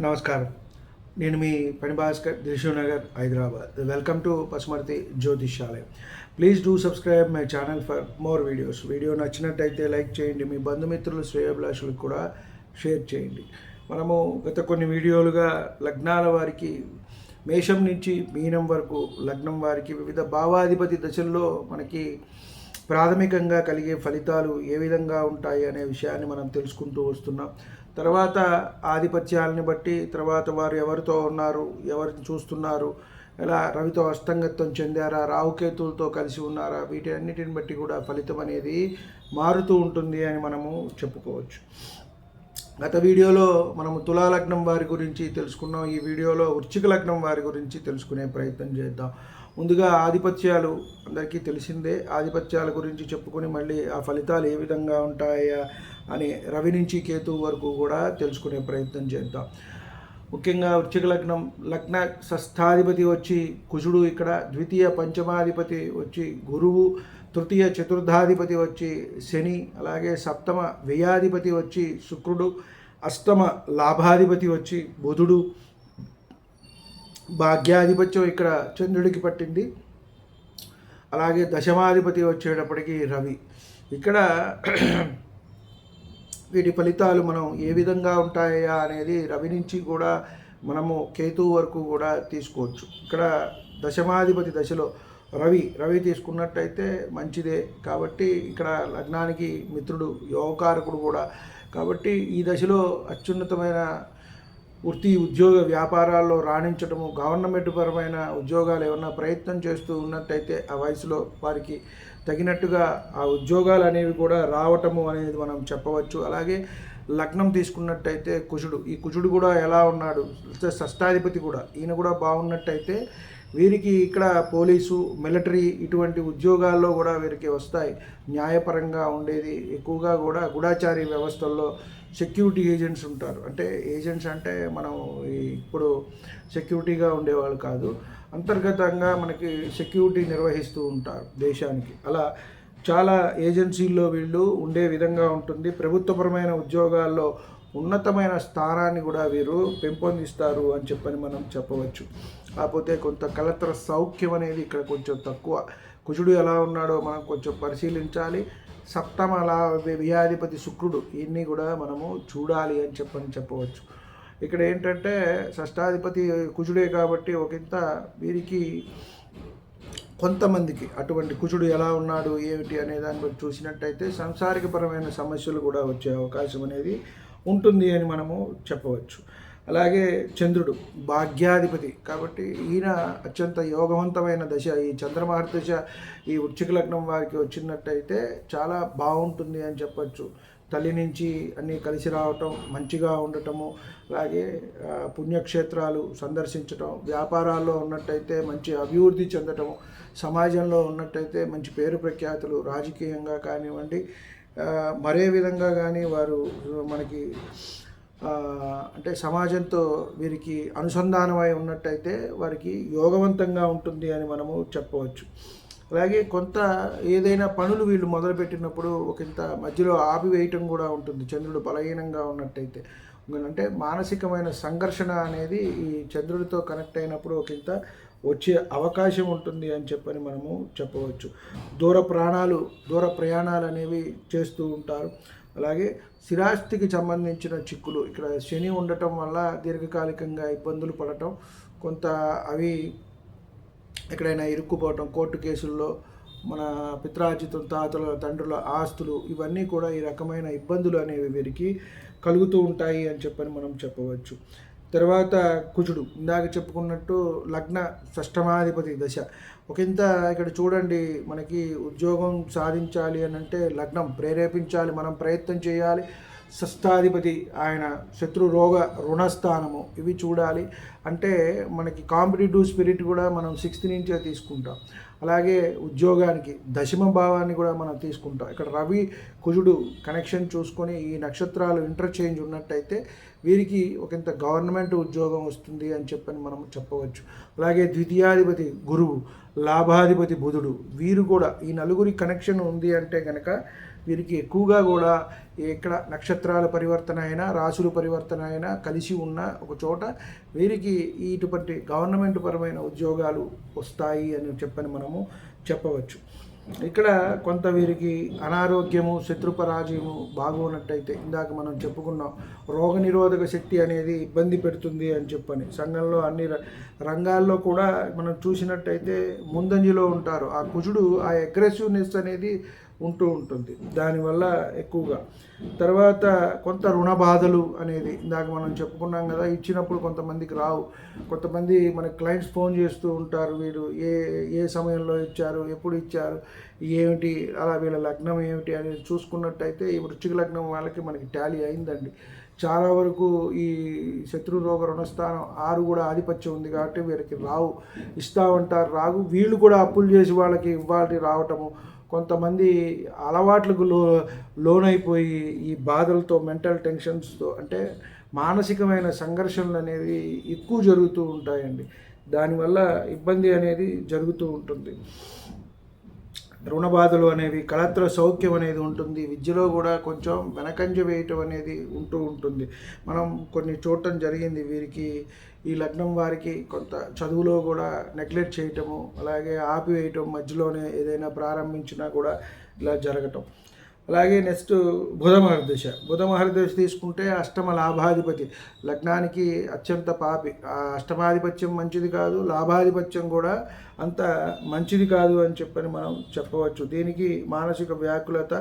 నమస్కారం. నేను మీ పని భాస్కర్, దిల్షుక్నగర్, హైదరాబాద్. వెల్కమ్ టు పసుమర్తి జ్యోతిష్యాలయం. Please do subscribe my channel for more videos. Video నచ్చినట్టయితే లైక్ చేయండి, మీ బంధుమిత్రులు శ్రేయోభిలాషులకు కూడా షేర్ చేయండి. మనము గత కొన్ని వీడియోలుగా లగ్నాల వారికి మేషం నుంచి మీనం వరకు లగ్నం వారికి వివిధ భావాధిపతి దశల్లో మనకి ప్రాథమికంగా కలిగే ఫలితాలు ఏ విధంగా ఉంటాయి అనే విషయాన్ని మనం తెలుసుకుంటూ వస్తున్నాం. తర్వాత ఆధిపత్యాలని బట్టి తర్వాత వారు ఎవరితో ఉన్నారు, ఎవరిని చూస్తున్నారు, ఎలా రవితో అష్టంగత్వం చెందారా, రాహుకేతువులతో కలిసి ఉన్నారా, వీటన్నిటిని బట్టి కూడా ఫలితం అనేది మారుతూ ఉంటుంది అని మనము చెప్పుకోవచ్చు. గత వీడియోలో మనము తులాలగ్నం వారి గురించి తెలుసుకున్నాం. ఈ వీడియోలో వృశ్చిక లగ్నం వారి గురించి తెలుసుకునే ప్రయత్నం చేద్దాం. ముందుగా ఆధిపత్యాలు అందరికీ తెలిసిందే. ఆధిపత్యాల గురించి చెప్పుకొని మళ్ళీ ఆ ఫలితాలు ఏ విధంగా ఉంటాయా అని రవి నుంచి కేతువు వరకు కూడా తెలుసుకునే ప్రయత్నం చేద్దాం. ముఖ్యంగా వృశ్చిక లగ్నం లగ్న షష్ఠాధిపతి వచ్చి కుజుడు, ఇక్కడ ద్వితీయ పంచమాధిపతి వచ్చి గురువు, తృతీయ చతుర్థాధిపతి వచ్చి శని, అలాగే సప్తమ వ్యయాధిపతి వచ్చి శుక్రుడు, అష్టమ లాభాధిపతి వచ్చి బుధుడు, భాగ్యాధిపత్యం ఇక్కడ చంద్రుడికి పట్టింది, అలాగే దశమాధిపతి వచ్చేటప్పటికి రవి. ఇక్కడ వీటి ఫలితాలు మనం ఏ విధంగా ఉంటాయా అనేది రవి నుంచి కూడా మనము కేతువు వరకు కూడా తీసుకోవచ్చు. ఇక్కడ దశమాధిపతి దశలో రవి తీసుకున్నట్టయితే మంచిదే. కాబట్టి ఇక్కడ లగ్నానికి మిత్రుడు, యోగకారకుడు కూడా. కాబట్టి ఈ దశలో అత్యున్నతమైన వృత్తి, ఉద్యోగ, వ్యాపారాల్లో రాణించడము, గవర్నమెంట్ పరమైన ఉద్యోగాలు ఏమన్నా ప్రయత్నం చేస్తూ ఉన్నట్టయితే ఆ వయసులో వారికి తగినట్టుగా ఆ ఉద్యోగాలు అనేవి కూడా రావటము అనేది మనం చెప్పవచ్చు. అలాగే లగ్నం తీసుకున్నట్టయితే ఈ కుజుడు కూడా ఎలా ఉన్నాడు, షష్టాధిపతి కూడా, ఈయన కూడా బాగున్నట్టయితే వీరికి ఇక్కడ పోలీసు, మిలిటరీ ఇటువంటి ఉద్యోగాల్లో కూడా వీరికి వస్తాయి. న్యాయపరంగా ఉండేది ఎక్కువగా కూడా గూఢచారి వ్యవస్థల్లో సెక్యూరిటీ ఏజెంట్స్ ఉంటారు. అంటే ఏజెంట్స్ అంటే మనం ఇప్పుడు సెక్యూరిటీగా ఉండేవాళ్ళు కాదు, అంతర్గతంగా మనకి సెక్యూరిటీ నిర్వహిస్తూ ఉంటారు దేశానికి. అలా చాలా ఏజెన్సీల్లో వీళ్ళు ఉండే విధంగా ఉంటుంది. ప్రభుత్వపరమైన ఉద్యోగాల్లో ఉన్నతమైన స్థానాన్ని కూడా వీరు పెంపొందిస్తారు అని చెప్పని మనం చెప్పవచ్చు. కాకపోతే కొంత కలత్ర సౌఖ్యం అనేది ఇక్కడ కొంచెం తక్కువ. కుజుడు ఎలా ఉన్నాడో మనం కొంచెం పరిశీలించాలి. సప్తమ వ్యయాధిపతి శుక్రుడు, ఇన్ని కూడా మనము చూడాలి అని చెప్పవచ్చు. ఇక్కడ ఏంటంటే షష్టాధిపతి కుజుడే కాబట్టి ఒకంత వీరికి కొంతమందికి అటువంటి కుజుడు ఎలా ఉన్నాడు ఏమిటి అనే దాన్ని బట్టి చూసినట్టయితే సంసారికపరమైన సమస్యలు కూడా వచ్చే అవకాశం అనేది ఉంటుంది అని మనము చెప్పవచ్చు. అలాగే చంద్రుడు భాగ్యాధిపతి కాబట్టి ఈయన అత్యంత యోగవంతమైన దశ. ఈ చంద్రమహర్దశ దశ ఈ వృశ్చిక లగ్నం వారికి వచ్చినట్టయితే చాలా బాగుంటుంది అని చెప్పచ్చు. తల్లి నుంచి అన్నీ కలిసి రావటం, మంచిగా ఉండటము, అలాగే పుణ్యక్షేత్రాలు సందర్శించటం, వ్యాపారాల్లో ఉన్నట్టయితే మంచి అభివృద్ధి చెందటము, సమాజంలో ఉన్నట్టయితే మంచి పేరు ప్రఖ్యాతులు, రాజకీయంగా కానివ్వండి మరే విధంగా కానీ వారు మనకి అంటే సమాజంతో వీరికి అనుసంధానమై ఉన్నట్టయితే వారికి యోగవంతంగా ఉంటుంది అని మనము చెప్పవచ్చు. అలాగే కొంత ఏదైనా పనులు వీళ్ళు మొదలుపెట్టినప్పుడు ఒకంత మధ్యలో ఆపివేయటం కూడా ఉంటుంది చంద్రుడు బలహీనంగా ఉన్నట్టయితే. అంటే మానసికమైన సంఘర్షణ అనేది ఈ చంద్రుడితో కనెక్ట్ అయినప్పుడు ఒకంత వచ్చే అవకాశం ఉంటుంది అని చెప్పని మనము చెప్పవచ్చు. దూర ప్రయాణాలు అనేవి చేస్తూ ఉంటారు. అలాగే స్థిరాస్తికి సంబంధించిన చిక్కులు, ఇక్కడ శని ఉండటం వల్ల దీర్ఘకాలికంగా ఇబ్బందులు పడటం, కొంత అవి ఎక్కడైనా ఇరుక్కుపోవటం, కోర్టు కేసుల్లో మన పిత్రార్జితం, తాతల తండ్రుల ఆస్తులు, ఇవన్నీ కూడా ఈ రకమైన ఇబ్బందులు అనేవి వీరికి కలుగుతూ ఉంటాయి అని చెప్పని మనం చెప్పవచ్చు. తర్వాత కుజుడు ఇందాక చెప్పుకున్నట్టు లగ్న షష్టమాధిపతి దశ. ఒకంత ఇక్కడ చూడండి, మనకి ఉద్యోగం సాధించాలి అని అంటే లగ్నం ప్రేరేపించాలి, మనం ప్రయత్నం చేయాలి. షష్టాధిపతి ఆయన శత్రు రోగ రుణస్థానము, ఇవి చూడాలి. అంటే మనకి కాంపిటేటివ్ స్పిరిట్ కూడా మనం 6th నుంచే తీసుకుంటాం. అలాగే ఉద్యోగానికి దశమ భావాన్ని కూడా మనం తీసుకుంటాం. ఇక్కడ రవి కుజుడు కనెక్షన్ చూసుకొని ఈ నక్షత్రాలు ఇంటర్చేంజ్ ఉన్నట్టయితే వీరికి ఒకంత గవర్నమెంట్ ఉద్యోగం వస్తుంది అని చెప్పని మనం చెప్పవచ్చు. అలాగే ద్వితీయాధిపతి గురువు, లాభాధిపతి బుధుడు, వీరు కూడా ఈ నలుగురి కనెక్షన్ ఉంది అంటే కనుక వీరికి ఎక్కువగా కూడా ఇక్కడ నక్షత్రాల పరివర్తన అయినా రాశుల పరివర్తన అయినా కలిసి ఉన్న ఒక చోట వీరికి ఇటువంటి గవర్నమెంట్ పరమైన ఉద్యోగాలు వస్తాయి అని చెప్పని మనము చెప్పవచ్చు. ఇక్కడ కొంత వీరికి అనారోగ్యము, శత్రుపరాజయము బాగున్నట్టయితే ఇందాక మనం చెప్పుకున్నాం, రోగనిరోధక శక్తి అనేది ఇబ్బంది పెడుతుంది అని చెప్పని సంఘంలో అన్ని రంగాల్లో కూడా మనం చూసినట్టయితే ముందంజలో ఉంటారు. ఆ కుజుడు ఆ అగ్రెసివ్నెస్ అనేది ఉంటూ ఉంటుంది దానివల్ల ఎక్కువగా. తర్వాత కొంత రుణ బాధలు అనేది ఇందాక మనం చెప్పుకున్నాం కదా, ఇచ్చినప్పుడు కొంతమందికి రావు. కొంతమంది మన క్లయింట్స్ ఫోన్ చేస్తూ ఉంటారు, వీరు ఏ సమయంలో ఇచ్చారు, ఎప్పుడు ఇచ్చారు, ఏమిటి, అలా వీళ్ళ లగ్నం ఏమిటి అనేది చూసుకున్నట్టయితే ఈ వృశ్చిక లగ్నం వాళ్ళకి మనకి టాలీ అయిందండి. చాలా వరకు ఈ శత్రు రోగ రుణస్థానం 6 కూడా ఆధిపత్యం ఉంది కాబట్టి వీరికి రావు, ఇస్తూ ఉంటారు రాగు. వీళ్ళు కూడా అప్పులు చేసి వాళ్ళకి ఇవ్వాలి రావటము, కొంతమంది అలవాట్లకు లోనైపోయి ఈ బాధలతో, మెంటల్ టెన్షన్స్తో, అంటే మానసికమైన సంఘర్షణలు అనేవి ఎక్కువ జరుగుతూ ఉంటాయండి. దానివల్ల ఇబ్బంది అనేది జరుగుతూ ఉంటుంది. రుణ బాధలు అనేవి, కళత్ర సౌఖ్యం అనేది ఉంటుంది. విద్యలో కూడా కొంచెం వెనకంజ వేయటం అనేది ఉంటూ ఉంటుంది. మనం కొన్ని చూడటం జరిగింది, వీరికి ఈ లగ్నం వారికి కొంత చదువులో కూడా నెగ్లెక్ట్ చేయటము, అలాగే ఆపివేయటం, మధ్యలోనే ఏదైనా ప్రారంభించినా కూడా ఇలా జరగటం. అలాగే నెక్స్ట్ బుధ మహర్దశ తీసుకుంటే అష్టమ లాభాధిపతి, లగ్నానికి అత్యంత పాపి. ఆ అష్టమాధిపత్యం మంచిది కాదు, లాభాధిపత్యం కూడా అంత మంచిది కాదు అని చెప్పని మనం చెప్పవచ్చు. దీనికి మానసిక వ్యాకులత,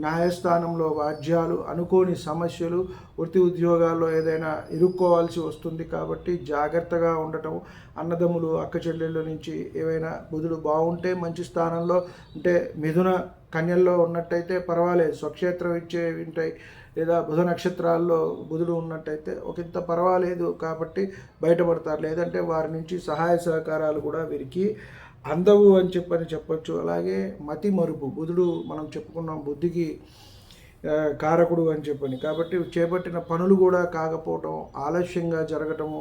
న్యాయస్థానంలో వాద్యాలు, అనుకోని సమస్యలు, వృత్తి ఉద్యోగాల్లో ఏదైనా ఇరుక్కోవాల్సి వస్తుంది. కాబట్టి జాగ్రత్తగా ఉండటం, అన్నదమ్ములు అక్క చెల్లెళ్ళ నుంచి ఏవైనా బుధుడు బాగుంటే మంచి స్థానంలో, అంటే మిథున కన్యల్లో ఉన్నట్టయితే పర్వాలేదు, స్వక్షేత్రం ఇచ్చేవి ఉంటాయి. లేదా బుధ నక్షత్రాల్లో బుధుడు ఉన్నట్టయితే ఒకంత పర్వాలేదు కాబట్టి బయటపడతారు. లేదంటే వారి నుంచి సహాయ సహకారాలు కూడా వీరికి అందవు అని చెప్పచ్చు. అలాగే మతి మరుపు, బుధుడు మనం చెప్పుకున్నాం బుద్ధికి కారకుడు అని చెప్పని, కాబట్టి చేపట్టిన పనులు కూడా కాకపోవటం, ఆలస్యంగా జరగటము,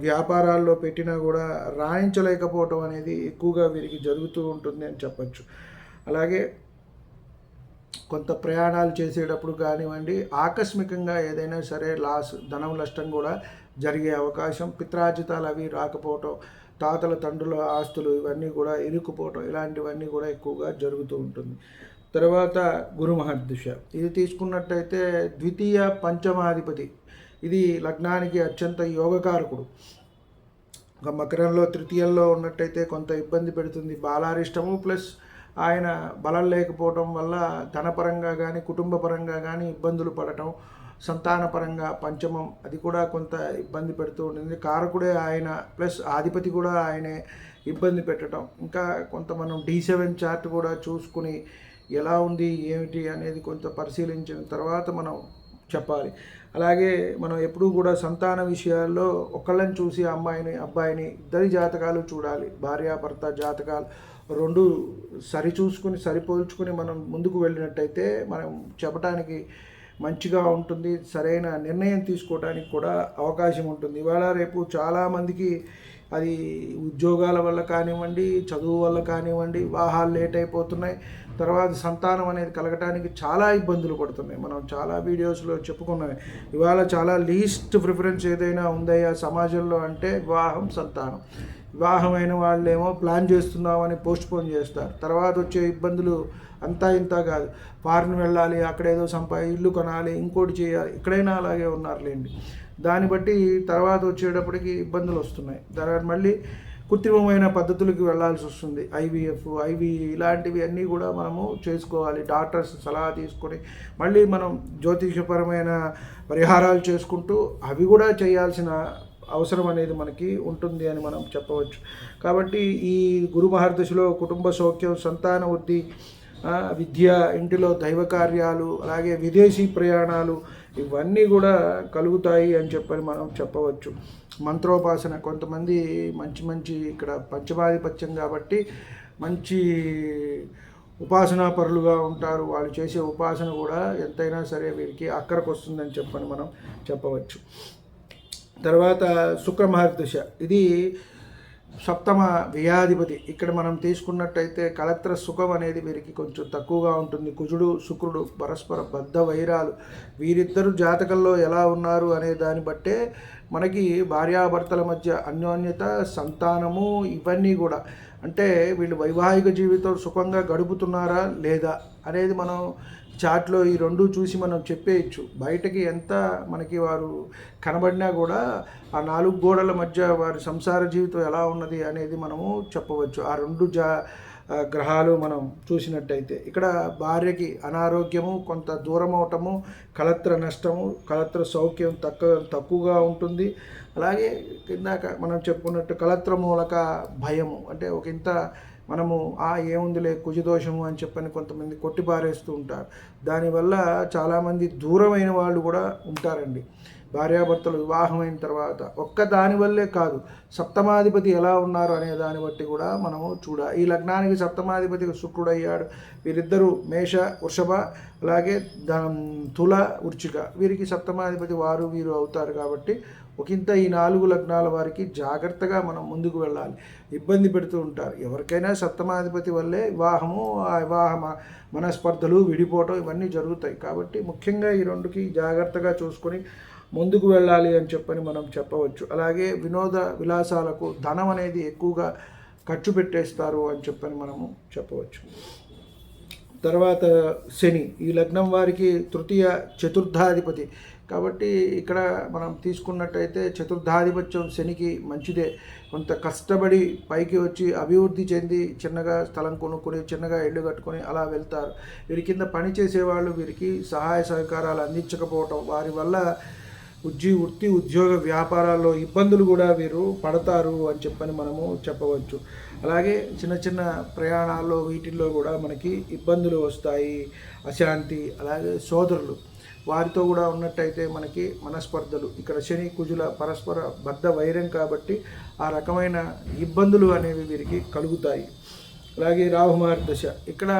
వ్యాపారాల్లో పెట్టినా కూడా రాణించలేకపోవటం అనేది ఎక్కువగా వీరికి జరుగుతూ ఉంటుంది అని చెప్పచ్చు. అలాగే కొంత ప్రయాణాలు చేసేటప్పుడు కానివ్వండి, ఆకస్మికంగా ఏదైనా సరే లాస్, ధనం నష్టం కూడా జరిగే అవకాశం, పిత్రార్జితాలు అవి రాకపోవటం, తాతల తండ్రుల ఆస్తులు ఇవన్నీ కూడా ఇరుక్కుపోవటం, ఇలాంటివన్నీ కూడా ఎక్కువగా జరుగుతూ ఉంటుంది. తర్వాత గురు మహర్దశ, ఇది తీసుకున్నట్టయితే ద్వితీయ పంచమాధిపతి, ఇది లగ్నానికి అత్యంత యోగకారకుడు. ఒక మకరంలో తృతీయంలో ఉన్నట్టయితే కొంత ఇబ్బంది పెడుతుంది, బాలారిష్టము ప్లస్ ఆయన బలం లేకపోవటం వల్ల ధనపరంగా కానీ కుటుంబ పరంగా కానీ ఇబ్బందులు పడటం, సంతానపరంగా పంచమం అది కూడా కొంత ఇబ్బంది పెడుతూ ఉంటుంది. కారకుడే ఆయన ప్లస్ ఆధిపతి కూడా ఆయనే ఇబ్బంది పెట్టడం. ఇంకా కొంత మనం D7 చార్ట్ కూడా చూసుకుని ఎలా ఉంది ఏమిటి అనేది కొంత పరిశీలించిన తర్వాత మనం చెప్పాలి. అలాగే మనం ఎప్పుడూ కూడా సంతాన విషయాల్లో ఒకళ్ళని చూసి అమ్మాయిని అబ్బాయిని ఇద్దరి జాతకాలు చూడాలి. భార్యాభర్త జాతకాలు రెండు సరిచూసుకుని సరిపోల్చుకుని మనం ముందుకు వెళ్ళినట్టయితే మనం చెప్పడానికి మంచిగా ఉంటుంది, సరైన నిర్ణయం తీసుకోవడానికి కూడా అవకాశం ఉంటుంది. ఇవాళ రేపు చాలామందికి అది ఉద్యోగాల వల్ల కానివ్వండి, చదువు వల్ల కానివ్వండి, వివాహాలు లేట్ అయిపోతున్నాయి. తర్వాత సంతానం అనేది కలగటానికి చాలా ఇబ్బందులు పడుతున్నాయి. మనం చాలా వీడియోస్లో చెప్పుకున్నాయి. ఇవాళ చాలా లీస్ట్ ప్రిఫరెన్స్ ఏదైనా ఉందయ్యా సమాజంలో అంటే వివాహం, సంతానం. వివాహమైన వాళ్ళేమో ప్లాన్ చేస్తున్నామని పోస్ట్పోన్ చేస్తారు. తర్వాత వచ్చే ఇబ్బందులు అంతా ఇంత కాదు, ఫారిన్ వెళ్ళాలి, అక్కడేదో ఇల్లు కొనాలి, ఇంకోటి చేయాలి, ఎక్కడైనా అలాగే ఉన్నారులేండి. దాన్ని బట్టి తర్వాత వచ్చేటప్పటికి ఇబ్బందులు వస్తున్నాయి. తర్వాత మళ్ళీ కృత్రిమమైన పద్ధతులకు వెళ్ళాల్సి వస్తుంది. IVF, ఇలాంటివి అన్నీ కూడా మనము చేసుకోవాలి. డాక్టర్స్ సలహా తీసుకొని మళ్ళీ మనం జ్యోతిషపరమైన పరిహారాలు చేసుకుంటూ అవి కూడా చేయాల్సిన అవసరం అనేది మనకి ఉంటుంది అని మనం చెప్పవచ్చు. కాబట్టి ఈ గురు మహర్దశలో కుటుంబ సౌఖ్యం, సంతాన వృద్ధి, విద్య, ఇంటిలో దైవ కార్యాలు, అలాగే విదేశీ ప్రయాణాలు ఇవన్నీ కూడా కలుగుతాయి అని చెప్పని మనం చెప్పవచ్చు. మంత్రోపాసన, కొంతమంది మంచి ఇక్కడ పంచమాధిపత్యం కాబట్టి మంచి ఉపాసనా పరులుగా ఉంటారు. వాళ్ళు చేసే ఉపాసన కూడా ఎంతైనా సరే వీరికి అక్కరకు వస్తుందని చెప్పని మనం చెప్పవచ్చు. తర్వాత శుక్ర మహర్దశ, ఇది సప్తమ వ్యయాధిపతి ఇక్కడ మనం తీసుకున్నట్టయితే కళత్ర సుఖం అనేది వీరికి కొంచెం తక్కువగా ఉంటుంది. కుజుడు శుక్రుడు పరస్పర బద్ధ వైరాలు వీరిద్దరు జాతకంలో ఎలా ఉన్నారు అనే దాన్ని బట్టే మనకి భార్యాభర్తల మధ్య అన్యోన్యత, సంతానము ఇవన్నీ కూడా అంటే వీళ్ళు వైవాహిక జీవితం సుఖంగా గడుపుతున్నారా లేదా అనేది మనం చాట్లో ఈ రెండు చూసి మనం చెప్పేయచ్చు. బయటకి ఎంత మనకి వారు కనబడినా కూడా ఆ 4 గోడల మధ్య వారి సంసార జీవితం ఎలా ఉన్నది అనేది మనము చెప్పవచ్చు. ఆ 2 గ్రహాలు మనం చూసినట్టయితే ఇక్కడ భార్యకి అనారోగ్యము, కొంత దూరం అవటము, కళత్ర నష్టము, కళత్ర సౌఖ్యం తక్కువగా ఉంటుంది. అలాగే ఇందాక మనం చెప్పుకున్నట్టు కళత్ర మూలక భయము అంటే ఒక ఇంత మనము ఏముందిలే కుజదోషము అని చెప్పని కొంతమంది కొట్టిపారేస్తూ ఉంటారు. దానివల్ల చాలామంది దూరమైన వాళ్ళు కూడా ఉంటారండి. భార్యాభర్తలు వివాహమైన తర్వాత ఒక్క దానివల్లే కాదు, సప్తమాధిపతి ఎలా ఉన్నారు అనే దాన్ని బట్టి కూడా మనము చూడాలి. ఈ లగ్నానికి సప్తమాధిపతికి శుక్రుడు అయ్యాడు. వీరిద్దరూ మేష వృషభ అలాగే తుల వృచ్చిక వీరికి సప్తమాధిపతి వారు వీరు అవుతారు. కాబట్టి ఒకంత ఈ 4 లగ్నాల వారికి జాగ్రత్తగా మనం ముందుకు వెళ్ళాలి. ఇబ్బంది పెడుతూ ఉంటారు. ఎవరికైనా సప్తమాధిపతి వల్లే వివాహము, ఆ వివాహ మనస్పర్ధలు, విడిపోవటం ఇవన్నీ జరుగుతాయి. కాబట్టి ముఖ్యంగా ఈ 2కి జాగ్రత్తగా చూసుకొని ముందుకు వెళ్ళాలి అని చెప్పని మనం చెప్పవచ్చు. అలాగే వినోద విలాసాలకు ధనం అనేది ఎక్కువగా ఖర్చు పెట్టేస్తారు అని చెప్పని మనము చెప్పవచ్చు. తర్వాత శని ఈ లగ్నం వారికి తృతీయ చతుర్థాధిపతి కాబట్టి ఇక్కడ మనం తీసుకున్నట్టయితే చతుర్థాధిపత్యం శనికి మంచిదే. కొంత కష్టపడి పైకి వచ్చి అభివృద్ధి చెంది చిన్నగా స్థలం కొనుక్కొని చిన్నగా ఇల్లు కట్టుకొని అలా వెళ్తారు. వీరి కింద పనిచేసేవాళ్ళు వీరికి సహాయ సహకారాలు అందించకపోవటం, వారి వల్ల వృత్తి ఉద్యోగ వ్యాపారాల్లో ఇబ్బందులు కూడా వీరు పడతారు అని చెప్పని మనము చెప్పవచ్చు. అలాగే చిన్న చిన్న ప్రయాణాల్లో వీటిల్లో కూడా మనకి ఇబ్బందులు వస్తాయి, అశాంతి. అలాగే సోదరులు వారితో కూడా ఉన్నట్టయితే మనకి మనస్పర్ధలు, ఇక్కడ శని కుజుల పరస్పర బద్ధ వైరం కాబట్టి ఆ రకమైన ఇబ్బందులు అనేవి వీరికి కలుగుతాయి. అలాగే రాహుమార్ దశ ఇక్కడ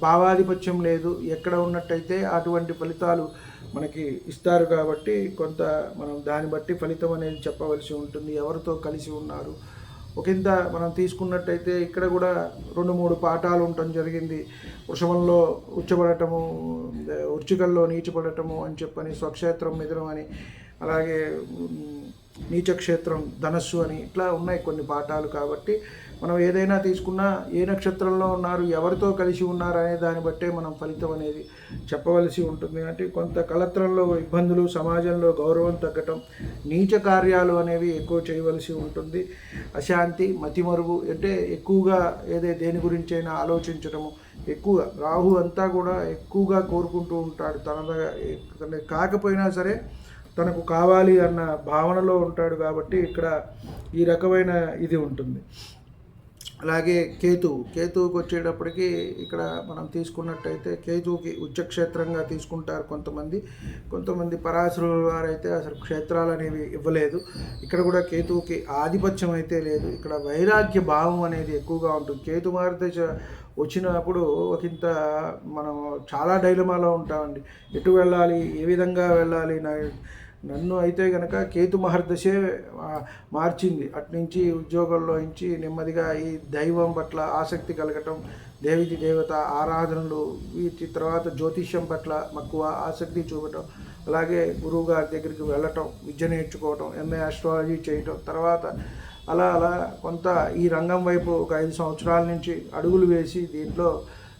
భావాధిపత్యం లేదు, ఎక్కడ ఉన్నట్టయితే అటువంటి ఫలితాలు మనకి ఇస్తారు. కాబట్టి కొంత మనం దాన్ని బట్టి ఫలితం అనేది చెప్పవలసి ఉంటుంది. ఎవరితో కలిసి ఉన్నారు ఒకంత మనం తీసుకున్నట్టయితే ఇక్కడ కూడా 2-3 పాఠాలు ఉండటం జరిగింది. వృషభంలో ఉచ్చబడటము, వృచ్చికల్లో నీచపడటము అని చెప్పని, స్వక్షేత్రం మిథునం అని, అలాగే నీచక్షేత్రం ధనస్సు అని ఇట్లా ఉన్నాయి కొన్ని పాఠాలు. కాబట్టి మనం ఏదైనా తీసుకున్నా ఏ నక్షత్రంలో ఉన్నారు, ఎవరితో కలిసి ఉన్నారు అనే దాన్ని బట్టే మనం ఫలితం అనేది చెప్పవలసి ఉంటుంది. అంటే కొంత కళత్రంలో ఇబ్బందులు, సమాజంలో గౌరవం తగ్గటం, నీచ కార్యాలు అనేవి ఎక్కువ చేయవలసి ఉంటుంది. అశాంతి, మతిమరుగు అంటే ఎక్కువగా దేని గురించైనా ఆలోచించడము, ఎక్కువ రాహు అంతా కూడా ఎక్కువగా కోరుకుంటూ ఉంటాడు. తన కాకపోయినా సరే తనకు కావాలి అన్న భావనలో ఉంటాడు. కాబట్టి ఇక్కడ ఈ రకమైన ఇది ఉంటుంది. అలాగే కేతువుకి వచ్చేటప్పటికి ఇక్కడ మనం తీసుకున్నట్టయితే కేతువుకి ఉచ్చక్షేత్రంగా తీసుకుంటారు కొంతమంది పరాశరుల వారైతే అసలు క్షేత్రాలు అనేవి ఇవ్వలేదు. ఇక్కడ కూడా కేతువుకి ఆధిపత్యం అయితే లేదు. ఇక్కడ వైరాగ్య భావం అనేది ఎక్కువగా ఉంటుంది. కేతు మహర్దశ వచ్చినప్పుడు ఒకంత మనం చాలా డైలమాలో ఉంటామండి. ఎటు వెళ్ళాలి, ఏ విధంగా వెళ్ళాలి. నన్ను అయితే కనుక కేతు మహర్దశే మార్చింది. అట్నుంచి ఉద్యోగంలో నుంచి నెమ్మదిగా ఈ దైవం పట్ల ఆసక్తి కలగటం, దేవత ఆరాధనలు, వీటి తర్వాత జ్యోతిష్యం పట్ల మక్కువ ఆసక్తి చూపటం, అలాగే గురువు గారి దగ్గరికి వెళ్ళటం, విద్య నేర్చుకోవటం, ఎంఏ ఆస్ట్రాలజీ చేయటం, తర్వాత అలా కొంత ఈ రంగం వైపు ఒక 5 సంవత్సరాల నుంచి అడుగులు వేసి దీంట్లో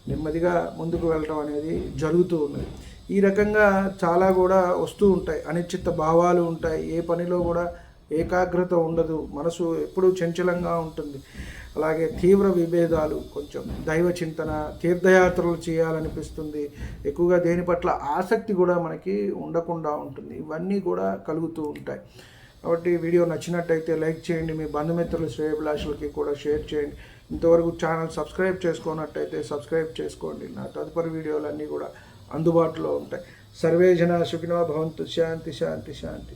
నెమ్మదిగా ముందుకు వెళ్ళటం అనేది జరుగుతూ ఉన్నది. ఈ రకంగా చాలా కూడా వస్తూ ఉంటాయి, అనిశ్చిత భావాలు ఉంటాయి. ఏ పనిలో కూడా ఏకాగ్రత ఉండదు, మనసు ఎప్పుడూ చంచలంగా ఉంటుంది. అలాగే తీవ్ర విభేదాలు, కొంచెం దైవ చింతన, తీర్థయాత్రలు చేయాలనిపిస్తుంది. ఎక్కువగా దేని పట్ల ఆసక్తి కూడా మనకి ఉండకుండా ఉంటుంది. ఇవన్నీ కూడా కలుగుతూ ఉంటాయి. కాబట్టి వీడియో నచ్చినట్టయితే లైక్ చేయండి, మీ బంధుమిత్రులు శ్రేయభిలాషులకి కూడా షేర్ చేయండి. ఇంతవరకు ఛానల్ సబ్స్క్రైబ్ చేసుకున్నట్టయితే సబ్స్క్రైబ్ చేసుకోండి. నా తదుపరి వీడియోలన్నీ కూడా అందుబాటులో ఉంటాయి. సర్వే జనా సుఖినో భవంతు. శాంతి శాంతి శాంతి.